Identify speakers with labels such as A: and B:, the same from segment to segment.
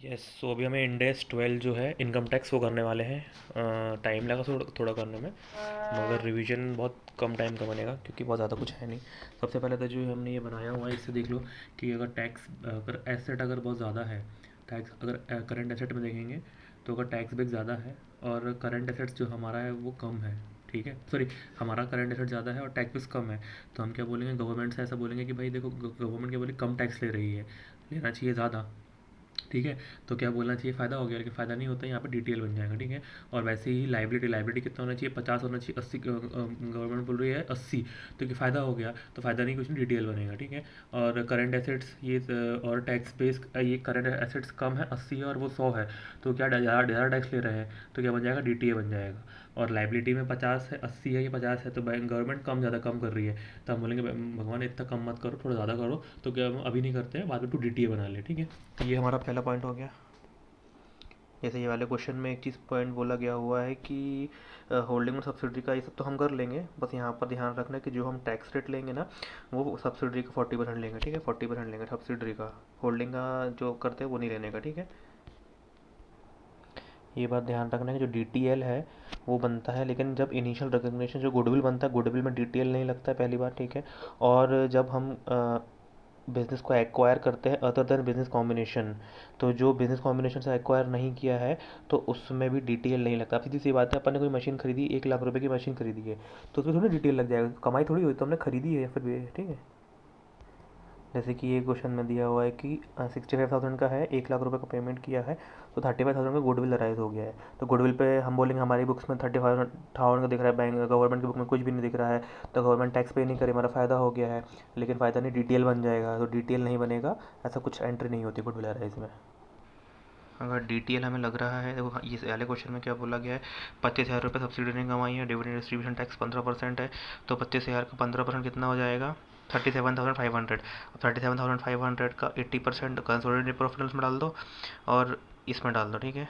A: Yes, सो अभी हमें इंडेस 12 जो है इनकम टैक्स वो करने वाले हैं। टाइम लगा थोड़ा थोड़ा करने में, मगर रिवीजन बहुत कम टाइम का बनेगा क्योंकि बहुत ज़्यादा कुछ है नहीं। सबसे पहले तो जो हमने ये बनाया हुआ है इससे देख लो कि अगर टैक्स, अगर एसेट अगर बहुत ज़्यादा है, टैक्स अगर करंट एसेट में देखेंगे तो अगर टैक्स बेस ज़्यादा है और करंट एसेट्स जो हमारा है वो कम है, ठीक है, सॉरी, हमारा करंट एसेट ज़्यादा है और टैक्स बेस कम है, तो हम क्या बोलेंगे, गवर्नमेंट से ऐसा बोलेंगे कि भाई देखो गवर्नमेंट क्या बोले, कम टैक्स ले रही है, लेना चाहिए ज़्यादा, ठीक है। तो क्या बोलना चाहिए, फ़ायदा हो गया, लेकिन फ़ायदा नहीं होता है, यहाँ पर डीटीएल बन जाएगा, ठीक है। और वैसे ही लाइबिलिटी, लाइबिलिटी कितना होना चाहिए, 50 होना चाहिए, 80 गवर्नमेंट बोल रही है 80, तो कि फ़ायदा हो गया, तो फ़ायदा नहीं, कुछ नहीं, डीटीएल बनेगा, ठीक है। और करंट एसेट्स ये और टैक्स बेस, ये करंट एसेट्स कम है, 80 है और वो 100 है, तो क्या ज़्यादा ज़्यादा टैक्स ले रहे हैं, तो क्या बन जाएगा, डीटीए बन जाएगा। और लाइबिलिटी में 50 है, 80 है, ये 50 है, तो बैंक गवर्नमेंट कम ज़्यादा कम कर रही है, तो हम बोलेंगे भगवान इतना कम मत करो, थोड़ा ज़्यादा करो, तो क्या हम अभी नहीं करते हैं, बाद में टू डीटीए बना ले, ठीक है। तो ये हमारा पहला पॉइंट हो गया। जैसे ये वाले क्वेश्चन में एक चीज़ पॉइंट बोला गया हुआ है कि होल्डिंग और सब्सिडी का ये सब तो हम कर लेंगे, बस यहाँ पर ध्यान रखना है कि जो हम टैक्स रेट लेंगे ना, वो सब्सिडी का 40% लेंगे, ठीक है, 40% लेंगे सब्सिडी का, होल्डिंग का जो करते हैं वो नहीं लेने का, ठीक है। ये बात ध्यान रखना है कि जो डीटीएल है वो बनता है, लेकिन जब इनिशियल रिकग्निशन जो गुडविल बनता है, गुडविल में डीटीएल नहीं लगता है, पहली बात, ठीक है। और जब हम बिज़नेस को एक्वायर करते हैं अदर देन बिज़नेस कॉम्बिनेशन, तो जो बिज़नेस कॉम्बिनेशन से एक्वायर नहीं किया है तो उसमें भी डिटेल नहीं लगता। अब सीधी सी बात है, अपन ने कोई मशीन खरीदी, 1 लाख रुपए की मशीन खरीदी है, तो उसमें थोड़ी डिटेल लग जाएगा, कमाई थोड़ी हुई, तो हमने खरीदी है या फिर ठीक है। जैसे कि ये क्वेश्चन में दिया हुआ है कि 65,000 का है, 1 लाख रुपए का पेमेंट किया है, तो 35,000 का गुडविल राइज हो गया है, तो गुडविल पे हम बोलेंगे हमारी बुक्स में 35,000 का दिख रहा है, बैंक गवर्नमेंट की बुक में कुछ भी नहीं दिख रहा है, तो गवर्नमेंट टैक्स पे नहीं करे, हमारा फ़ायदा हो गया है। लेकिन फ़ायदा नहीं, डिटेल बन जाएगा, तो डिटेल नहीं बनेगा, ऐसा कुछ एंट्री नहीं होती गुडविल राइज में। अगर डीटीएल हमें लग रहा है, देखो इस वाले क्वेश्चन में क्या बोला गया है, 25,000 रुपये सब्सिडी ने कमाई है, डिविडेंड डिस्ट्रीब्यूशन टैक्स 15% है, तो 25,000 का 15% कितना हो जाएगा, 37,500। 37,500 का 80% कंसोलिडेटेड प्रॉफिट में डाल दो और इसमें डाल दो, ठीक है।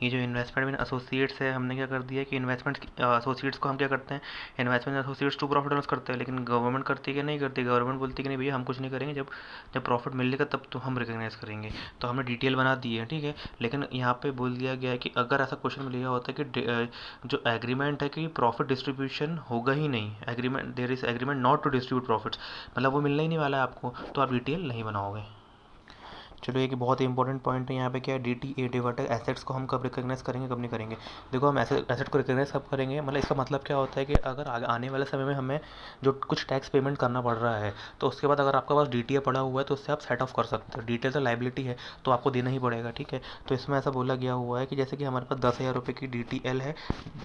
A: ये जो इन्वेस्टमेंट इन एसोसिएट्स है, हमने क्या कर दिया कि इन्वेस्टमेंट एसोसिएट्स को हम क्या करते हैं, investment associates to profit loss करते हैं, लेकिन गवर्नमेंट करती है कि नहीं करती, गवर्नमेंट बोलती है कि नहीं भैया हम कुछ नहीं करेंगे, जब जब प्रॉफिट मिलेगा तब तो हम रिकग्नाइज करेंगे, तो हमने डिटेल बना दी है, ठीक है। लेकिन यहाँ पे बोल दिया गया है कि अगर ऐसा क्वेश्चन में लिया होता है कि जो एग्रीमेंट है कि प्रॉफिट डिस्ट्रीब्यूशन होगा ही नहीं, agreement there is agreement not to distribute profits, मतलब वो मिलना ही नहीं वाला है आपको, तो आप डिटेल नहीं बनाओगे। चलो एक बहुत ही इंपॉर्टेंट पॉइंट है यहाँ पे, क्या है, डी टी ए डिवर्टर एसेट्स को हम कब रिकग्नाइज करेंगे, कब नहीं करेंगे। देखो हम एसेट को रिकग्नाइज कब करेंगे, मतलब इसका मतलब क्या होता है कि अगर आने वाले समय में हमें जो कुछ टैक्स पेमेंट करना पड़ रहा है, तो उसके बाद अगर आपके पास डी टी ए पड़ा हुआ है तो उससे आप सेट ऑफ कर सकते हो, डी टी ए तो लाइबिलिटी है, तो आपको देना ही पड़ेगा, ठीक है। तो इसमें ऐसा बोला गया हुआ है कि जैसे कि हमारे पास 10,000 रुपये की डी टी एल है,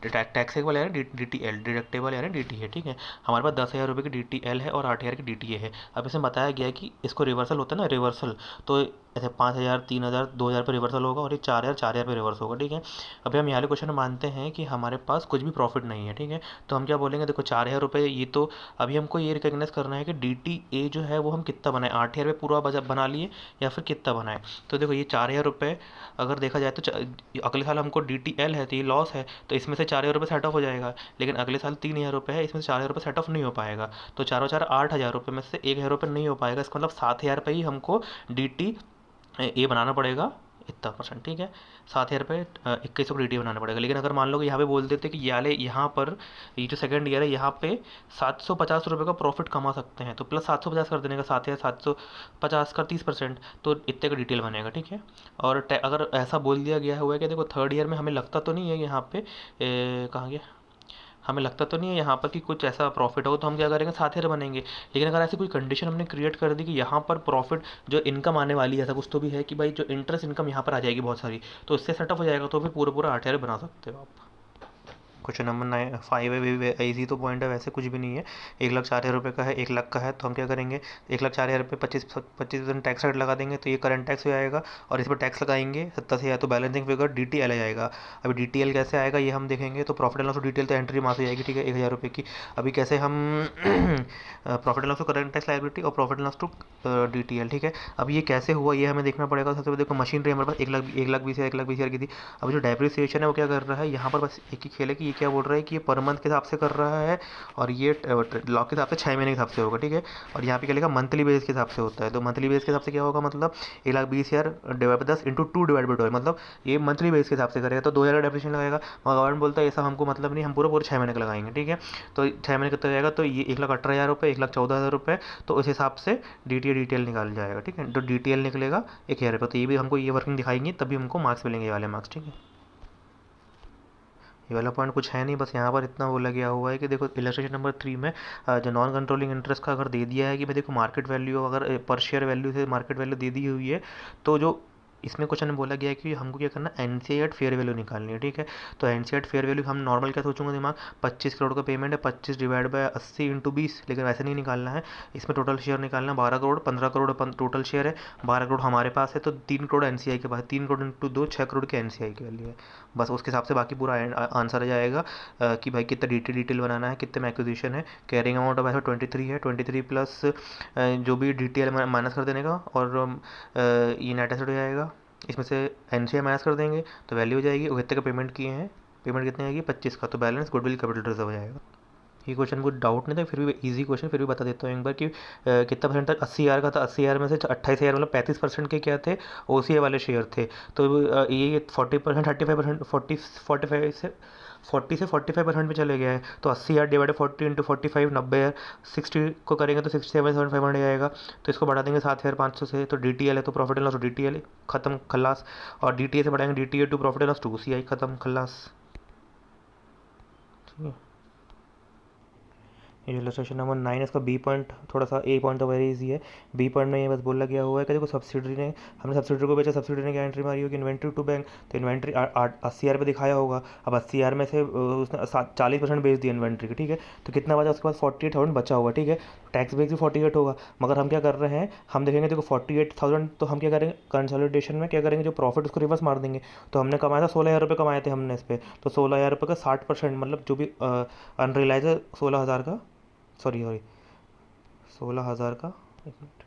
A: टैक्सेबल है, डी टी एल डिडक्टेबल है, डी टी है, ठीक है। हमारे पास 10,000 रुपये की डी टी एल है और 8,000 की डी टी ए है। अब इसमें बताया गया है कि इसको रिवर्सल होता है ना, रिवर्सल, तो ऐसे 5,000, 3,000, 2,000 पे रिवर्सल होगा और ये 4,000, 4,000 पे रिवर्स होगा, ठीक है। अभी हम यहाँ वाले क्वेश्चन में मानते हैं कि हमारे पास कुछ भी प्रॉफिट नहीं है, ठीक है। तो हम क्या बोलेंगे, देखो 4,000 रुपये, ये तो अभी हमको ये रिकग्नाइज करना है कि डी टी ए जो है वो हम कितना बनाए, 8,000 रुपये पूरा बजट बना लिए या फिर कितना बनाए। तो देखो ये 4,000 रुपये अगर देखा जाए तो अगले साल हमको डी टी एल है तो ये लॉस है, तो इसमें से 4,000 रुपये सेट ऑफ हो जाएगा, लेकिन अगले साल 3,000 रुपये है, इसमें से 4,000 रुपये सेट ऑफ नहीं हो पाएगा, तो चारों चार 8,000 रुपये में से 1,000 रुपये नहीं हो पाएगा, इसका मतलब 7,000 रुपये ही हमको डी टी ये बनाना पड़ेगा, इतना परसेंट, ठीक है। 7,000 रुपये 21 को डी बनाना पड़ेगा। लेकिन अगर मान लो कि यहाँ पे बोल देते कि याले यहाँ पर ये जो सेकंड ईयर है यहाँ पे 750 रुपये का प्रॉफिट कमा सकते हैं, तो प्लस 750 कर देने का, 7,750 का 30%, तो इतने का डिटेल बनेगा, ठीक है। और अगर ऐसा बोल दिया गया हुआ है कि देखो थर्ड ईयर में हमें लगता तो नहीं है यहाँ पे, कहाँ गया, हमें लगता तो नहीं है यहाँ पर कि कुछ ऐसा प्रॉफिट होगा, तो हम क्या करेंगे, 7,000 बनेंगे। लेकिन अगर ऐसी कोई कंडीशन हमने क्रिएट कर दी कि यहाँ पर प्रॉफिट जो इनकम आने वाली है, ऐसा कुछ तो भी है कि भाई जो इंटरेस्ट इनकम यहाँ पर आ जाएगी बहुत सारी, तो उससे सेटअप हो जाएगा, तो फिर पूरा पूरा 8,000 बना सकते हो आप। क्वेश्चन नंबर 5 है, इजी तो पॉइंट है, वैसे कुछ भी नहीं है। 1,04,000 रुपये का है, 1 लाख का है, तो हम क्या करेंगे, 1,04,000 रुपये 25% टैक्स रेट लगा देंगे, तो ये करंट टैक्स हो जाएगा, और इस पर टैक्स लगाएंगे 70,000, तो balancing figure D T L आ जाएगा। अभी डी टी एल कैसे आएगा ये हम देखेंगे, तो प्रॉफिट एंड लॉस डिटेल तो एंट्री मास हो जाएगी, ठीक है, 1,000 रुपये की। अभी कैसे हम profit and loss to current tax liability और profit and loss to D T L, ठीक है। अब ये कैसे हुआ ये हमें देखना पड़ेगा। सबसे पहले देखो मशीनरी हमारे पास 1,20,000 1,20,000 1,20,000 की थी। अभी जो डेप्रिसिएशन है वो क्या कर रहा है, यहाँ पर बस एक ही खेल है कि ये क्या बोल रहा है कि ये पर मंथ के हिसाब से कर रहा है, और ये लॉ के हिसाब से 6 महीने के हिसाब से होगा, ठीक है। और यहाँ पे क्या लिखा, मंथली बेस के हिसाब से होता है। तो मंथली बेस के हिसाब से क्या होगा, मतलब 1,20,000 divide by 10 into 2 divide by 12, मतलब ये मंथली बेस के हिसाब से करेगा तो 2,000 का डेफिनेशन लगाएगा। मगर गवर्नमेंट बोलता है ऐसा हमको मतलब नहीं, हम पूरा पूरे 6 महीने का लगाएंगे, ठीक है। तो 6 महीने कितना जाएगा, तो ये 1,18,000 रुपये, 1,14,000 रुपये, तो उस हिसाब से DTL निकाल जाएगा, ठीक है। तो DTL निकलेगा 1,000 रुपये। तो ये भी हमको ये वर्किंग दिखाएंगे तभी हमको मार्क्स मिलेंगे, ये वाले मार्क्स, ठीक है। ये वाला पॉइंट कुछ है नहीं, बस यहाँ पर इतना बोला गया हुआ है कि देखो इलस्ट्रेशन नंबर 3 में जो नॉन कंट्रोलिंग इंटरेस्ट का अगर दे दिया है कि भाई देखो मार्केट वैल्यू अगर पर शेयर वैल्यू से मार्केट वैल्यू दे दी हुई है, तो जो इसमें क्वेश्चन में बोला गया है कि हमको क्या करना है, NCI एट फेयर वैल्यू निकालनी है, ठीक है। तो NCI एट फेयर वैल्यू हम नॉर्मल क्या सोचूंगे दिमाग, 25 करोड़ का पेमेंट है, 25 डिवाइड बाय 80 इंटू 20, लेकिन वैसे नहीं निकालना है। इसमें टोटल शेयर निकालना है 12 करोड़, 15 करोड़ टोटल शेयर है, 12 करोड़ हमारे पास है, तो 3 करोड़ NCI के पास, 3 करोड़ इंटू 2, 6 करोड़ की NCI की वैल्यू है। बस उसके हिसाब से बाकी पूरा आंसर आ जाएगा कि भाई कितना डिटेल बनाना है, कितने में एक्विजिशन है। कैरिंग अमाउंट ऑफ ऐसा 23 है, 23 प्लस जो भी DTL माइनस कर देने का, और ये नेट एसेट हो जाएगा। इसमें से NCI माइनस कर देंगे तो वैल्यू हो जाएगी, वो कितने का पेमेंट किए हैं, पेमेंट कितने आएगी 25 का, तो बैलेंस गुडविल कैपिटल रिजर्व हो जाएगा। ये क्वेश्चन कुछ डाउट नहीं था, फिर भी इजी क्वेश्चन, फिर भी बता देता हूँ एक बार कि कितना परसेंट था, 80,000 का था। 80,000 में से 28,000 मतलब 35% के क्या थे, OCI वाले शेयर थे। तो ये 40%, 35%, 40 से 45% में चले गया है। तो 80,000 डिवाइड 40 इंटू 45, 90,000, 60 को करेंगे तो 67,500 आएगा। तो इसको बढ़ा देंगे 7,500 से, तो DTL है तो प्रॉफिट एंड लॉस, तो DTL खत्म खल्लास। और DTA से बढ़ाएंगे DTA to profit and loss, 2 CI खत्म खल्लास, ठीक है। ये इलस्ट्रेशन नंबर 9 इसका बी पॉइंट, थोड़ा सा ए पॉइंट तो वेरी इजी है। बी पॉइंट में ये बस बोला गया हुआ है कि देखो सब्सिडरी ने, हमने सब्सिडरी को बेचा, सब्सिडरी ने क्या एंट्री मारी होगी, इन्वेंट्री टू बैंक, तो इन्वेंट्री 80,000 पे दिखाया होगा। अब 80,000 में से उसने 40% बेच दिया इन्वेंट्री की, ठीक है। तो कितना बचा उसके पास, 48,000 बचा हुआ, ठीक है। टैक्स बेस भी 48 होगा, मगर हम क्या कर रहे हैं, हम देखेंगे देखो 48,000, तो हम क्या करेंगे कंसोलिडेशन में, क्या करेंगे जो प्रॉफिट उसको रिवर्स मार देंगे। तो हमने कमाया था 16,000 रुपये कमाए थे हमने इस पर, तो 16,000 रुपये का 60%, मतलब जो भी अनरियलाइज है 16,000 का, सॉरी सॉरी 16,000 का, एक मिनट,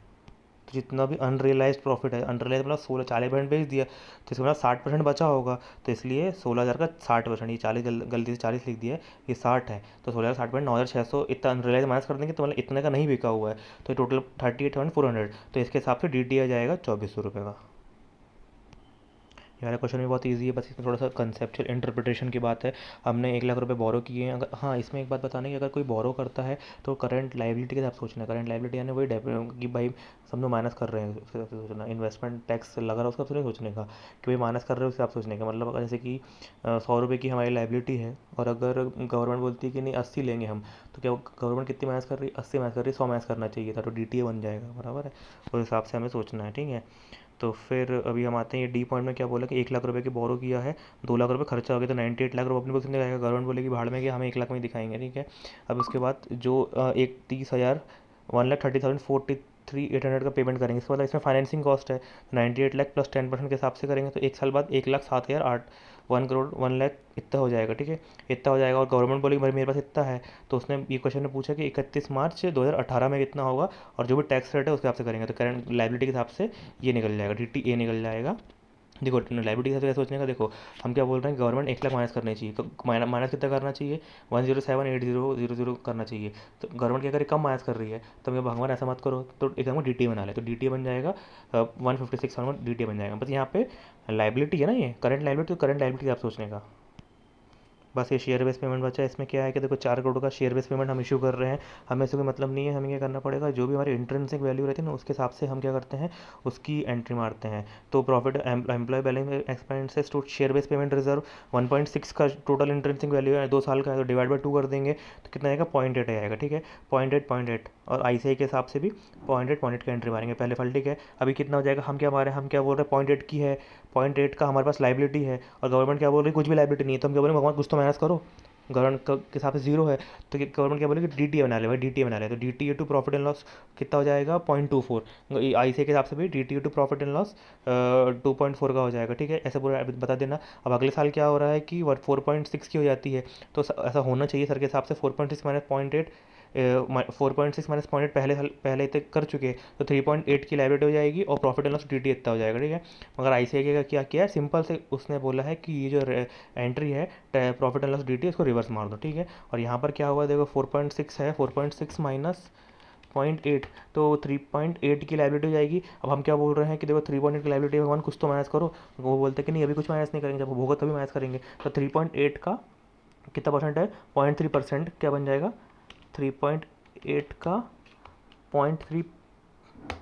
A: तो जितना भी अनरियलाइज प्रॉफिट है, अनरियलाइज मतलब 40% बेच दिया, तो इसका मतलब 60% बचा होगा। तो इसलिए 16,000 का 60%, ये 40 गलती से 40 लिख दिया है, ये 60 है। तो 16,000 60%, 9,600 इतना अनरियलाइज माइनस कर देंगे, तो मतलब इतने का नहीं बिका हुआ है, तो टोटल 38,400। तो इसके हिसाब से DTI आ जाएगा 2,400 रुपये का। ये वाला क्वेश्चन भी बहुत इजी है, बस इसमें थोड़ा सा कंसेप्चुअल इंटरप्रिटेशन की बात है। हमने 1,00,000 रुपये बोरो किए हैं, अगर हाँ इसमें एक बात बताने की, अगर कोई बोरो करता है तो करंट लाइबिलिटी के साथ सोचना है। करंट लाइबिलिटी यानी वही कि भाई समझो माइनस कर रहे हैं, उसके हिसाब से सोचना। इन्वेस्टमेंट टैक्स लग रहा है उसका नहीं सोचने का कि भाई माइनस कर रहे हो, उसके हिसाब से सोचने का। मतलब अगर जैसे कि 100 रुपये की हमारी लाइबिलिटी है, और अगर गवर्नमेंट बोलती है कि नहीं 80 लेंगे हम, तो क्या गवर्नमेंट कितनी माइनस कर रही है, 80 माइनस कर रही है, 100 माइनस करना चाहिए था, तो DTA बन जाएगा, बराबर है। उस हिसाब से हमें सोचना है, ठीक है। तो फिर अभी हम आते हैं ये डी पॉइंट में, क्या बोला कि 1,00,000 रुपये की बोरो किया है, 2,00,000 रुपये खर्चा हो गया, तो 98 लाख रुपये अपनी बुक्स में दिखाएगा। गवर्नमेंट बोलेगी भाड़ में गया, हमें 1,00,000 में ही दिखाएंगे, ठीक है। अब उसके बाद जो एक 30,000, 1,30,043,800 का पेमेंट करेंगे, इसके बाद इसमें फाइनेंसिंग कॉस्ट है, तो 98 लाख प्लस 10% के हिसाब से करेंगे, तो एक साल बाद 1,07,008, 1 करोड़ 1 लाख इतना हो जाएगा, ठीक है। इतना हो जाएगा, और गवर्नमेंट बोलेगी भाई मेरे पास इतना है, तो उसने ये क्वेश्चन ने पूछा कि 31 मार्च 2018 में कितना होगा, और जो भी टैक्स रेट है उसके हिसाब से करेंगे, तो करंट लाइबिलिटी के हिसाब से ये निकल जाएगा, DTA निकल जाएगा। देखो लाइबिलिटी के हिसाब से सोचने का, देखो हम क्या बोल रहे हैं, गवर्नमेंट 1,00,000 माइनस करनी चाहिए, तो माइनस कितना करना चाहिए, 107,80,00 करना चाहिए। तो गवर्नमेंट क्या करे, कम माइनस कर रही है, तो मैं भगवान ऐसा मत करो, तो एक हमको DTA बना ले, तो DTA बन जाएगा 156 DTA बन जाएगा। बस यहाँ पे लाइबिलिटी है ना, ये करंट लाइबिलिटी, तो करंट लाइबिलिटी आप सोचने का। बस ये शेयर बेस पेमेंट बचा है। इसमें क्या है कि देखो 4 करोड़ का शेयर बेस पेमेंट हम इशू कर रहे हैं, हमें इससे कोई मतलब नहीं है। हमें क्या करना पड़ेगा, जो भी हमारी इंट्रिंसिक वैल्यू रहती है ना, उसके हिसाब से हम क्या करते हैं, उसकी एंट्री मारते हैं। तो profit employ balance expenses to share base payment reserve 1.6 का टोटल इंट्रिंसिक वैल्यू है, 2 साल का है, तो डिवाइड बाई 2 कर देंगे, तो कितना आएगा 0.8 आएगा, ठीक है। 0.8 और ICI के हिसाब से भी 0.8 का एंट्री मारेंगे पहले फल, ठीक है। अभी कितना हो जाएगा, हम क्या मारे, हम क्या बोल रहे हैं 0.8 की है, 0.8 का हमारे पास लाइबिलिटी है, और गवर्नमेंट क्या बोल रही है कुछ भी लाइबिलिटी नहीं है, तो हम क्या बोलेंगे भगवान कुछ तो माइनस करो। गवर्नमेंट के हिसाब से जीरो है, तो गवर्नमेंट क्या बोलेगी DTA बना ले भाई, DTA बना ले, तो DTA to profit and loss कितना हो जाएगा 0.24। ICI के हिसाब से भी DTA to profit and loss 2.4 का हो जाएगा, ठीक है। ऐसे पूरा बता देना। अब अगले साल क्या हो रहा है कि 4.6 की हो जाती है, तो ऐसा होना चाहिए सर के हिसाब से, 4.6 माइनस 0.8 4.6 माइनस 0.8 पहले तक कर चुके हैं, तो 3.8 की लाइबिलिटी हो जाएगी और profit and loss D T इतना हो जाएगा, ठीक है। मगर आईसीआईसीआई का क्या किया है, सिंपल से उसने बोला है कि ये जो एंट्री है profit and loss D T, इसको रिवर्स मार दो, ठीक है। और यहाँ पर क्या हुआ देखो, 4.6 है, 4.6 माइनस 0.8, तो 3.8 की लाइबिलिटी हो जाएगी। अब हम क्या बोल रहे हैं कि देखो 3.8 की लाइबिलिटी, भगवान कुछ तो माइनस करो। वो बोलते हैं कि नहीं अभी कुछ माइनस नहीं करेंगे, जब होगा तभी माइनस करेंगे। तो 3.8 का कितना परसेंट है, 0.3%, क्या बन जाएगा 3.8 का 0.3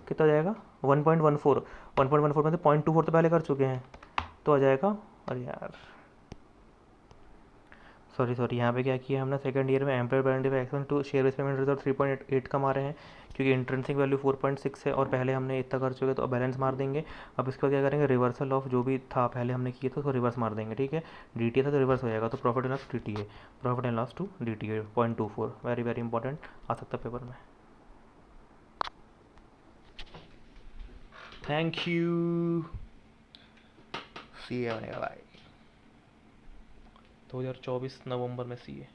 A: कितना हो जाएगा, 1.14। 1.14 में से 0.24 तो पहले कर चुके हैं, तो आ जाएगा, अरे यार सॉरी यहाँ पे क्या किया हमने, सेकंड ईयर में employ penalty action to share base payment reserve 3.8 का मारे हैं, क्योंकि इंट्रेंसिक वैल्यू 4.6 है और पहले हमने इतना कर चुके, तो बैलेंस मार देंगे। अब इसके बाद क्या करेंगे, रिवर्सल ऑफ जो भी था पहले हमने किया था उसको रिवर्स मार देंगे, ठीक है। डी टी था तो रिवर्स हो जाएगा, तो profit and loss D T है, profit and loss to D T है 0.24, वेरी वेरी इंपॉर्टेंट, आ सकता है पेपर में। थैंक यू, सी ए बनेगा भाई, 2024 नवंबर में सी ए।